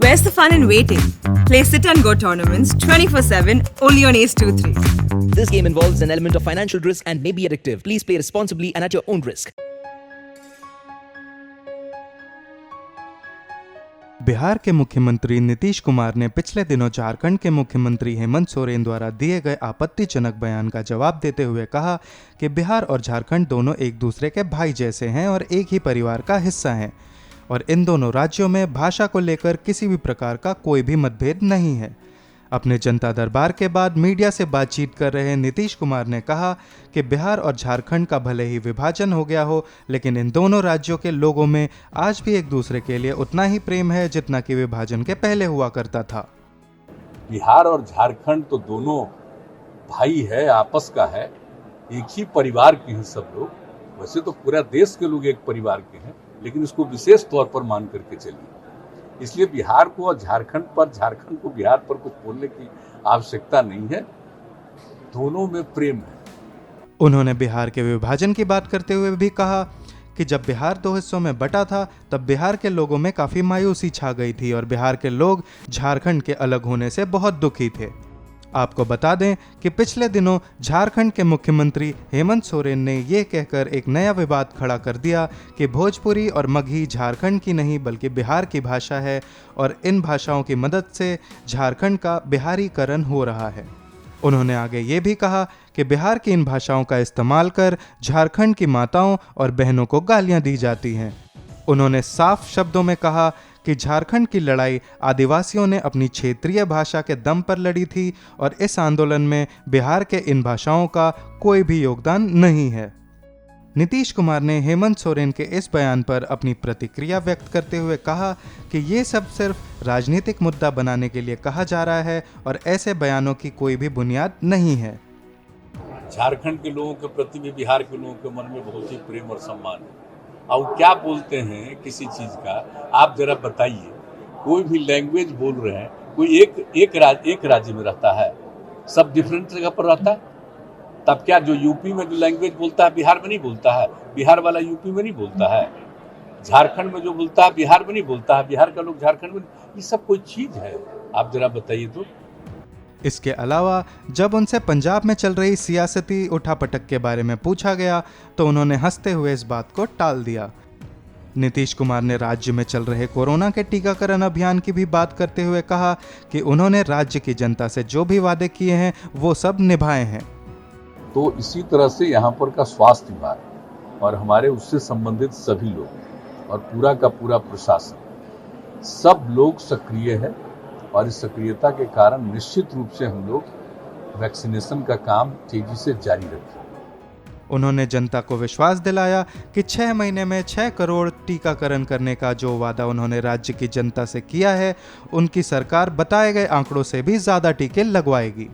Where's the fun in waiting? Play Sit and Go tournaments 24/7 only on Ace 2-3. This game involves an element of financial risk and may be addictive. Please play responsibly and at your own risk. Bihar के मुख्यमंत्री नीतीश कुमार ने पिछले दिनों झारखंड के मुख्यमंत्री हेमंत सोरेन द्वारा दिए गए आपत्तिजनक बयान का जवाब देते हुए कहा कि बिहार और झारखंड दोनों एक दूसरे के भाई जैसे हैं और एक ही परिवार का हिस्सा हैं और इन दोनों राज्यों में भाषा को लेकर किसी भी प्रकार का कोई भी मतभेद नहीं है। अपने जनता दरबार के बाद मीडिया से बातचीत कर रहे नीतीश कुमार ने कहा कि बिहार और झारखंड का भले ही विभाजन हो गया हो, लेकिन इन दोनों राज्यों के लोगों में आज भी एक दूसरे के लिए उतना ही प्रेम है जितना कि विभाजन के पहले हुआ करता था। बिहार और झारखंड तो दोनों भाई है, आपस का है, एक ही परिवार के हैं सब लोग। वैसे तो पूरा देश के लोग एक परिवार के हैं, लेकिन इसको विशेष तौर पर मान करके चलिए। इसलिए बिहार को और झारखंड पर, झारखंड को बिहार पर कुछ बोलने की आवश्यकता नहीं है। दोनों में प्रेम है। उन्होंने बिहार के विभाजन की बात करते हुए भी कहा कि जब बिहार दो हिस्सों में बटा था तब बिहार के लोगों में काफी मायूसी छा गई थी और बिहार के लोग झारखंड के अलग होने से बहुत दुखी थे। आपको बता दें कि पिछले दिनों झारखंड के मुख्यमंत्री हेमंत सोरेन ने ये कहकर एक नया विवाद खड़ा कर दिया कि भोजपुरी और मगही झारखंड की नहीं बल्कि बिहार की भाषा है और इन भाषाओं की मदद से झारखंड का बिहारीकरण हो रहा है। उन्होंने आगे ये भी कहा कि बिहार की इन भाषाओं का इस्तेमाल कर झारखंड की माताओं और बहनों को गालियां दी जाती हैं। उन्होंने साफ शब्दों में कहा कि झारखंड की लड़ाई आदिवासियों ने अपनी क्षेत्रीय भाषा के दम पर लड़ी थी और इस आंदोलन में बिहार के इन भाषाओं का कोई भी योगदान नहीं है। नीतीश कुमार ने हेमंत सोरेन के इस बयान पर अपनी प्रतिक्रिया व्यक्त करते हुए कहा कि ये सब सिर्फ राजनीतिक मुद्दा बनाने के लिए कहा जा रहा है और ऐसे बयानों की कोई भी बुनियाद नहीं है। झारखंड के लोगों के प्रति भी बिहार के लोगों के मन में बहुत ही प्रेम और सम्मान है। और क्या बोलते हैं किसी चीज का, आप जरा बताइए। कोई भी लैंग्वेज बोल रहे हैं, कोई एक राज्य में रहता है, सब डिफरेंट जगह पर रहता है। तब क्या जो यूपी में जो लैंग्वेज बोलता है बिहार में नहीं बोलता है, बिहार वाला यूपी में नहीं बोलता है, झारखंड में जो बोलता है बिहार में नहीं बोलता है, बिहार का लोग झारखंड में, ये सब कोई चीज है? आप जरा बताइए तो। इसके अलावा जब उनसे पंजाब में चल रही सियासती उठापटक के बारे में पूछा गया तो उन्होंने हंसते हुए इस बात को टाल दिया। नीतीश कुमार ने राज्य में चल रहे कोरोना के टीकाकरण अभियान की भी बात करते हुए कहा कि उन्होंने राज्य की जनता से जो भी वादे किए हैं वो सब निभाए हैं। तो इसी तरह से यहाँ पर का स्वास्थ्य विभाग और हमारे उससे संबंधित सभी लोग और पूरा का पूरा प्रशासन, सब लोग सक्रिय है और इस सक्रियता के कारण निश्चित रूप से हम लोग वैक्सीनेशन का काम तेजी से जारी रखें। उन्होंने जनता को विश्वास दिलाया कि 6 महीने में 6 करोड़ टीकाकरण करने का जो वादा उन्होंने राज्य की जनता से किया है, उनकी सरकार बताए गए आंकड़ों से भी ज्यादा टीके लगवाएगी।